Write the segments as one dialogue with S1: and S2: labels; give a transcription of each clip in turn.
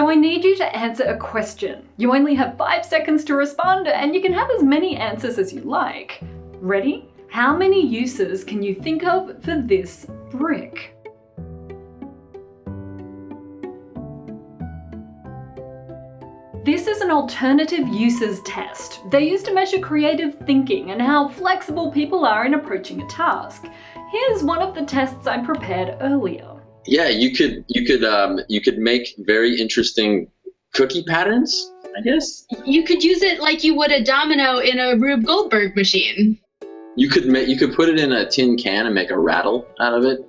S1: So I need you to answer a question. You only have 5 seconds to respond, and you can have as many answers as you like. Ready? How many uses can you think of for this brick? This is an alternative uses test. They're used to measure creative thinking and how flexible people are in approaching a task. Here's one of the tests I prepared earlier.
S2: Yeah, you could make very interesting cookie patterns, I guess.
S3: You could use it like you would a domino in a Rube Goldberg machine.
S2: You could put it in a tin can and make a rattle out of it.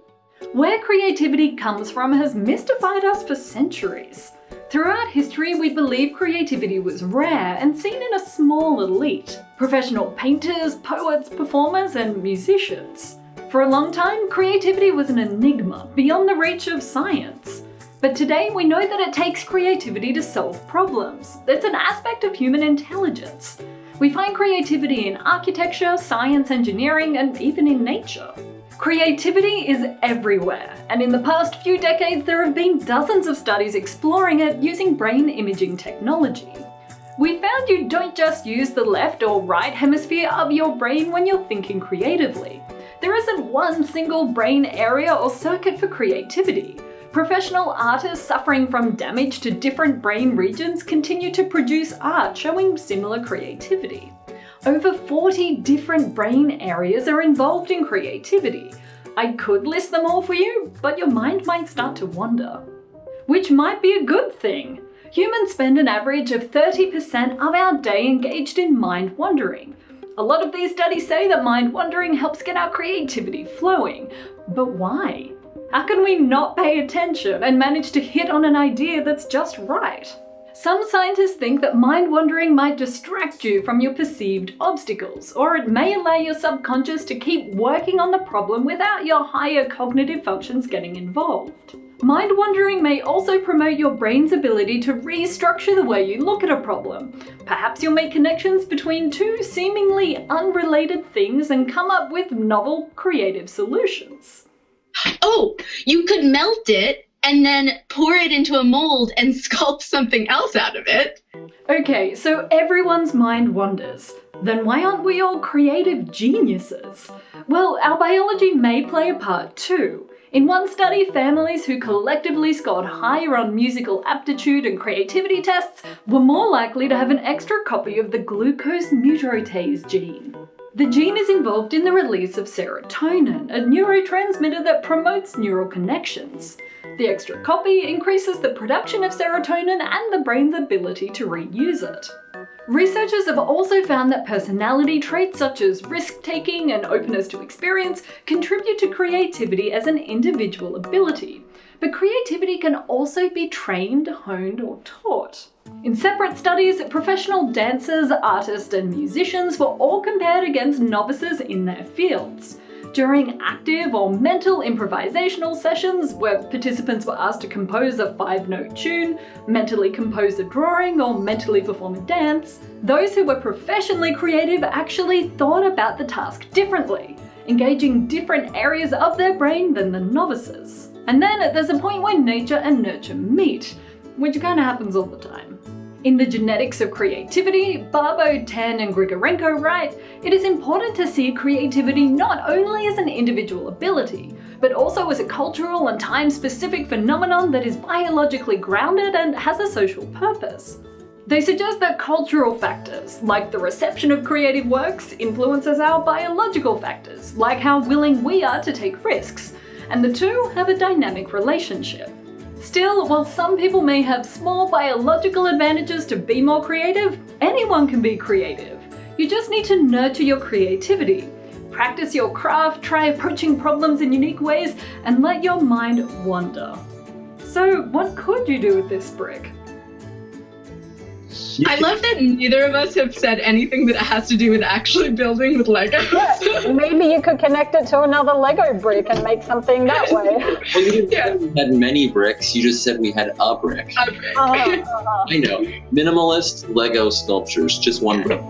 S1: Where creativity comes from has mystified us for centuries. Throughout history, we believe creativity was rare and seen in a small elite. Professional painters, poets, performers, and musicians. For a long time, creativity was an enigma beyond the reach of science. But today we know that it takes creativity to solve problems. It's an aspect of human intelligence. We find creativity in architecture, science, engineering, and even in nature. Creativity is everywhere, and in the past few decades there have been dozens of studies exploring it using brain imaging technology. We found you don't just use the left or right hemisphere of your brain when you're thinking creatively. There isn't one single brain area or circuit for creativity. Professional artists suffering from damage to different brain regions continue to produce art showing similar creativity. Over 40 different brain areas are involved in creativity. I could list them all for you, but your mind might start to wander. Which might be a good thing. Humans spend an average of 30% of our day engaged in mind wandering. A lot of these studies say that mind wandering helps get our creativity flowing. But why? How can we not pay attention and manage to hit on an idea that's just right? Some scientists think that mind wandering might distract you from your perceived obstacles, or it may allow your subconscious to keep working on the problem without your higher cognitive functions getting involved. Mind wandering may also promote your brain's ability to restructure the way you look at a problem. Perhaps you'll make connections between two seemingly unrelated things and come up with novel, creative solutions.
S3: Oh, you could melt it and then pour it into a mold and sculpt something else out of it.
S1: Okay, so everyone's mind wanders. Then why aren't we all creative geniuses? Well, our biology may play a part too. In one study, families who collectively scored higher on musical aptitude and creativity tests were more likely to have an extra copy of the glucose mutase gene. The gene is involved in the release of serotonin, a neurotransmitter that promotes neural connections. The extra copy increases the production of serotonin and the brain's ability to reuse it. Researchers have also found that personality traits such as risk-taking and openness to experience contribute to creativity as an individual ability. But creativity can also be trained, honed, or taught. In separate studies, professional dancers, artists, and musicians were all compared against novices in their fields. During active or mental improvisational sessions, where participants were asked to compose a 5-note tune, mentally compose a drawing, or mentally perform a dance, those who were professionally creative actually thought about the task differently, engaging different areas of their brain than the novices. And then there's a point where nature and nurture meet, which kind of happens all the time. In The Genetics of Creativity, Barbo, Tan, and Grigorenko write, it is important to see creativity not only as an individual ability, but also as a cultural and time-specific phenomenon that is biologically grounded and has a social purpose. They suggest that cultural factors, like the reception of creative works, influences our biological factors, like how willing we are to take risks, and the two have a dynamic relationship. Still, while some people may have small biological advantages to be more creative, anyone can be creative. You just need to nurture your creativity. Practice your craft, try approaching problems in unique ways, and let your mind wander. So, what could you do with this brick?
S3: I love that neither of us have said anything that has to do with actually building with Legos.
S4: Yeah, maybe you could connect it to another Lego brick and make something that way.
S2: Well, you didn't say we had many bricks, you just said we had a brick.
S3: A brick.
S2: I know. Minimalist Lego sculptures, just one brick.